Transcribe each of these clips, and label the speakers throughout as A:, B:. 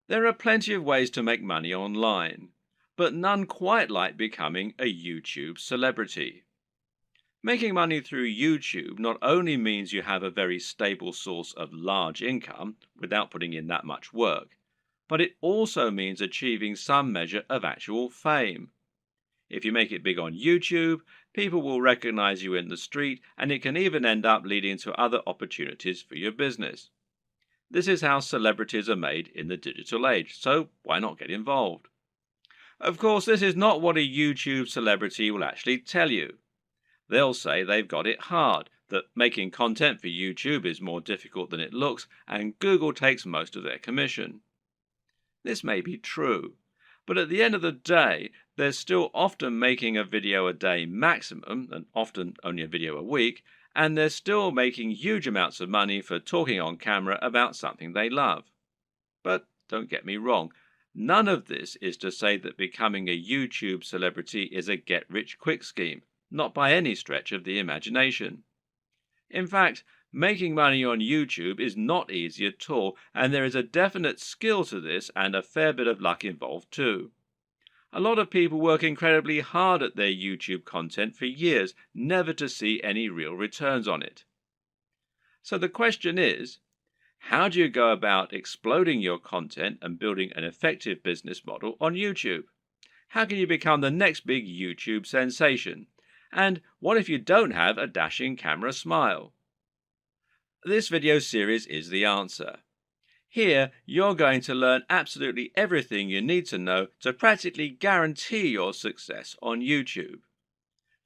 A: There are plenty of ways to make money online, but none quite like becoming a YouTube celebrity. Making money through YouTube not only means you have a very stable source of large income without putting in that much work, but it also means achieving some measure of actual fame. If you make it big on YouTube, people will recognize you in the street, and it can even end up leading to other opportunities for your business. This is how celebrities are made in the digital age, so why not get involved? Of course, this is not what a YouTube celebrity will actually tell you. They'll say they've got it hard, that making content for YouTube is more difficult than it looks, and Google takes most of their commission. This may be true, but at the end of the day, they're still often making a video a day maximum, and often only a video a week, and they're still making huge amounts of money for talking on camera about something they love. But don't get me wrong, none of this is to say that becoming a YouTube celebrity is a get-rich-quick scheme, not by any stretch of the imagination. In fact, making money on YouTube is not easy at all, and there is a definite skill to this and a fair bit of luck involved too. A lot of people work incredibly hard at their YouTube content for years, never to see any real returns on it. So the question is, how do you go about exploding your content and building an effective business model on YouTube? How can you become the next big YouTube sensation? And what if you don't have a dashing camera smile? This video series is the answer. Here, you're going to learn absolutely everything you need to know to practically guarantee your success on YouTube.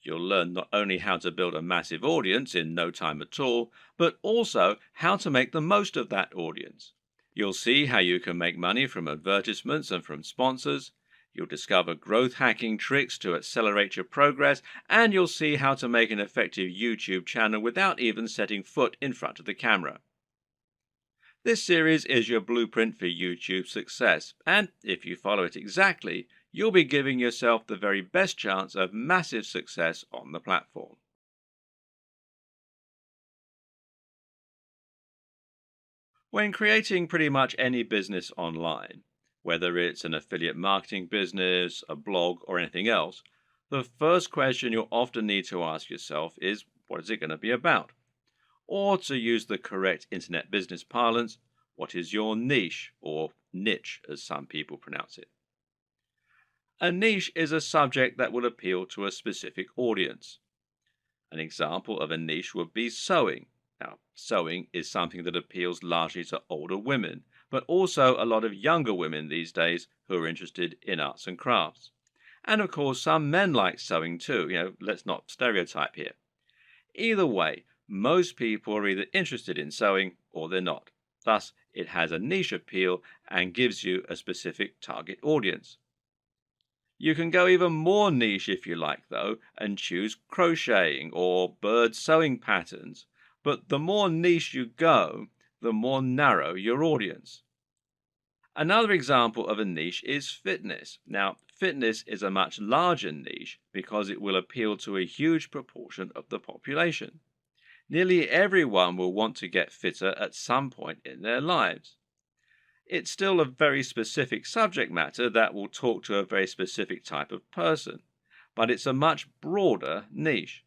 A: You'll learn not only how to build a massive audience in no time at all, but also how to make the most of that audience. You'll see how you can make money from advertisements and from sponsors. You'll discover growth hacking tricks to accelerate your progress, and you'll see how to make an effective YouTube channel without even setting foot in front of the camera. This series is your blueprint for YouTube success, and if you follow it exactly, you'll be giving yourself the very best chance of massive success on the platform. When creating pretty much any business online, whether it's an affiliate marketing business, a blog, or anything else, the first question you'll often need to ask yourself is, what is it going to be about? Or to use the correct internet business parlance, what is your niche, or niche as some people pronounce it? A niche is a subject that will appeal to a specific audience. An example of a niche would be sewing. Now, sewing is something that appeals largely to older women, but also a lot of younger women these days who are interested in arts and crafts. And of course, some men like sewing too. Let's not stereotype here. Either way, most people are either interested in sewing or they're not. Thus, it has a niche appeal and gives you a specific target audience. You can go even more niche if you like, though, and choose crocheting or bird sewing patterns. But the more niche you go, the more narrow your audience. Another example of a niche is fitness. Now, fitness is a much larger niche because it will appeal to a huge proportion of the population. Nearly everyone will want to get fitter at some point in their lives. It's still a very specific subject matter that will talk to a very specific type of person, but it's a much broader niche.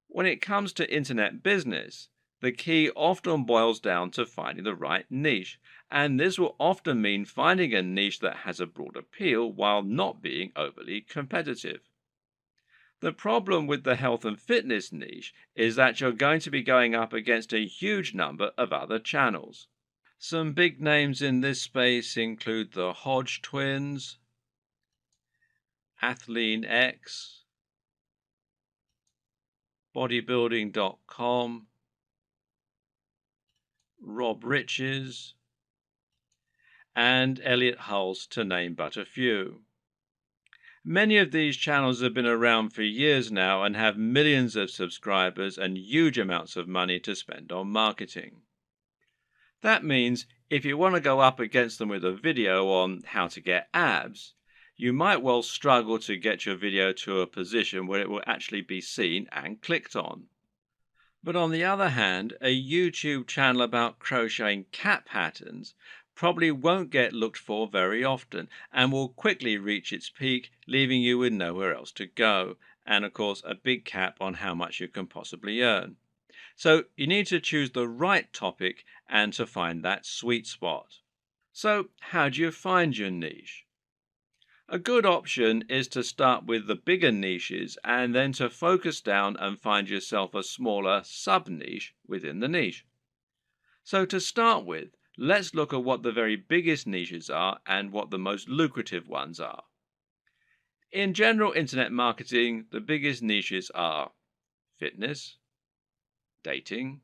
A: When it comes to internet business, the key often boils down to finding the right niche, and this will often mean finding a niche that has a broad appeal while not being overly competitive. The problem with the health and fitness niche is that you're going to be going up against a huge number of other channels. Some big names in this space include the Hodge twins, Athlean X, bodybuilding.com, Rob Riches, and Elliot Hulse, to name but a few. Many of these channels have been around for years now and have millions of subscribers and huge amounts of money to spend on marketing. That means if you want to go up against them with a video on how to get abs, you might well struggle to get your video to a position where it will actually be seen and clicked on. But on the other hand, a YouTube channel about crocheting cat patterns probably won't get looked for very often and will quickly reach its peak, leaving you with nowhere else to go, and of course, a big cap on how much you can possibly earn. So, you need to choose the right topic and to find that sweet spot. So, how do you find your niche? A good option is to start with the bigger niches and then to focus down and find yourself a smaller sub niche within the niche. So, to start with, let's look at what the very biggest niches are and what the most lucrative ones are. In general internet marketing, the biggest niches are fitness, dating,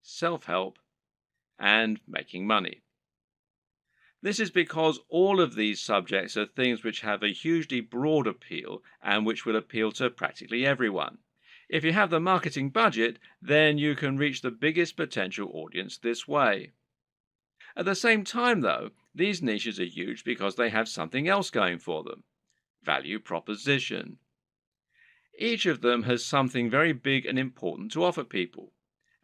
A: self help, and making money. This is because all of these subjects are things which have a hugely broad appeal and which will appeal to practically everyone. If you have the marketing budget, then you can reach the biggest potential audience this way. At the same time, though, these niches are huge because they have something else going for them: value proposition. Each of them has something very big and important to offer people,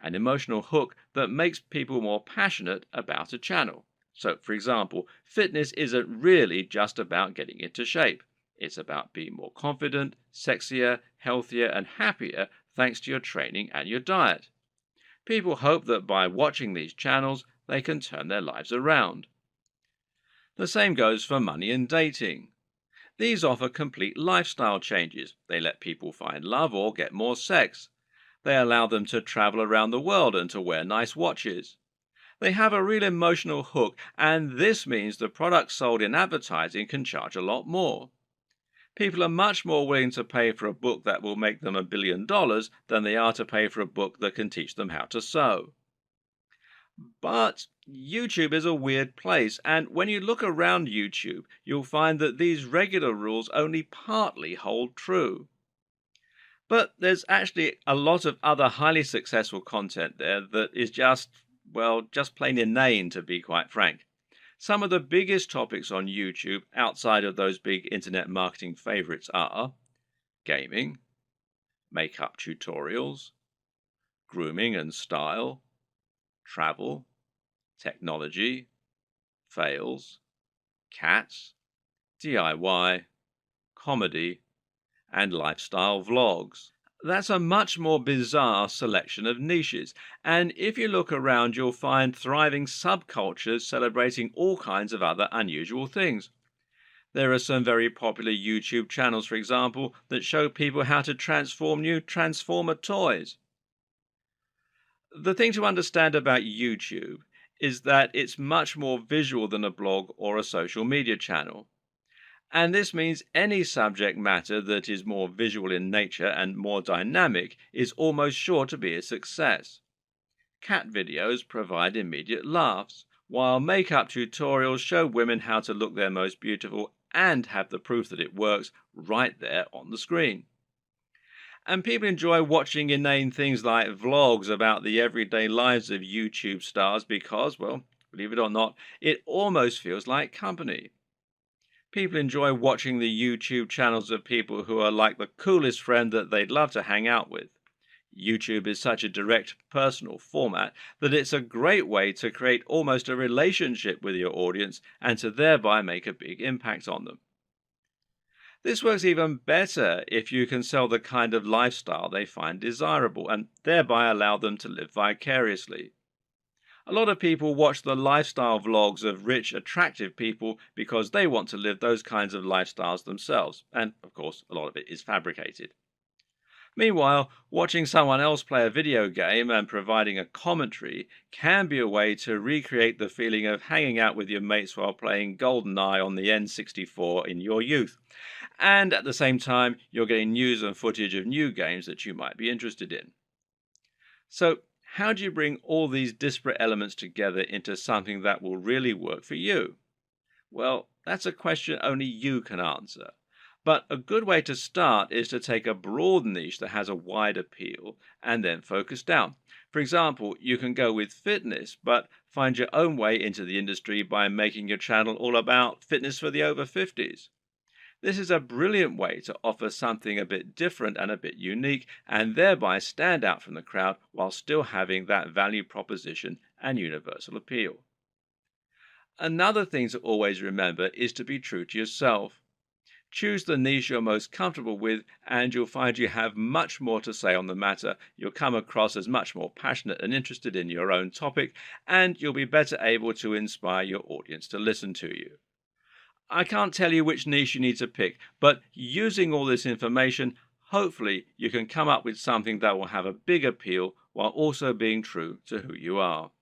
A: an emotional hook that makes people more passionate about a channel. So, for example, fitness isn't really just about getting into shape. It's about being more confident, sexier, healthier, and happier thanks to your training and your diet. People hope that by watching these channels, they can turn their lives around. The same goes for money and dating. These offer complete lifestyle changes. They let people find love or get more sex. They allow them to travel around the world and to wear nice watches. They have a real emotional hook, and this means the products sold in advertising can charge a lot more. People are much more willing to pay for a book that will make them $1 billion than they are to pay for a book that can teach them how to sew. But YouTube is a weird place, and when you look around YouTube, you'll find that these regular rules only partly hold true. But there's actually a lot of other highly successful content there that is just, well, just plain inane, to be quite frank. Some of the biggest topics on YouTube outside of those big internet marketing favorites are gaming, makeup tutorials, grooming and style, travel, technology, fails, cats, DIY, comedy, and lifestyle vlogs. That's a much more bizarre selection of niches, and if you look around, you'll find thriving subcultures celebrating all kinds of other unusual things. There are some very popular YouTube channels, for example, that show people how to transform new Transformer toys. The thing to understand about YouTube is that it's much more visual than a blog or a social media channel. And this means any subject matter that is more visual in nature and more dynamic is almost sure to be a success. Cat videos provide immediate laughs, while makeup tutorials show women how to look their most beautiful and have the proof that it works right there on the screen. And people enjoy watching inane things like vlogs about the everyday lives of YouTube stars because, well, believe it or not, it almost feels like company. People enjoy watching the YouTube channels of people who are like the coolest friend that they'd love to hang out with. YouTube is such a direct, personal format that it's a great way to create almost a relationship with your audience and to thereby make a big impact on them. This works even better if you can sell the kind of lifestyle they find desirable and thereby allow them to live vicariously. A lot of people watch the lifestyle vlogs of rich, attractive people because they want to live those kinds of lifestyles themselves, and of course, a lot of it is fabricated. Meanwhile, watching someone else play a video game and providing a commentary can be a way to recreate the feeling of hanging out with your mates while playing GoldenEye on the N64 in your youth. And at the same time, you're getting news and footage of new games that you might be interested in. So, how do you bring all these disparate elements together into something that will really work for you? Well, that's a question only you can answer. But a good way to start is to take a broad niche that has a wide appeal and then focus down. For example, you can go with fitness, but find your own way into the industry by making your channel all about fitness for the over 50s. This is a brilliant way to offer something a bit different and a bit unique, and thereby stand out from the crowd while still having that value proposition and universal appeal. Another thing to always remember is to be true to yourself. Choose the niche you're most comfortable with, and you'll find you have much more to say on the matter. You'll come across as much more passionate and interested in your own topic, and you'll be better able to inspire your audience to listen to you. I can't tell you which niche you need to pick, but using all this information, hopefully you can come up with something that will have a big appeal while also being true to who you are.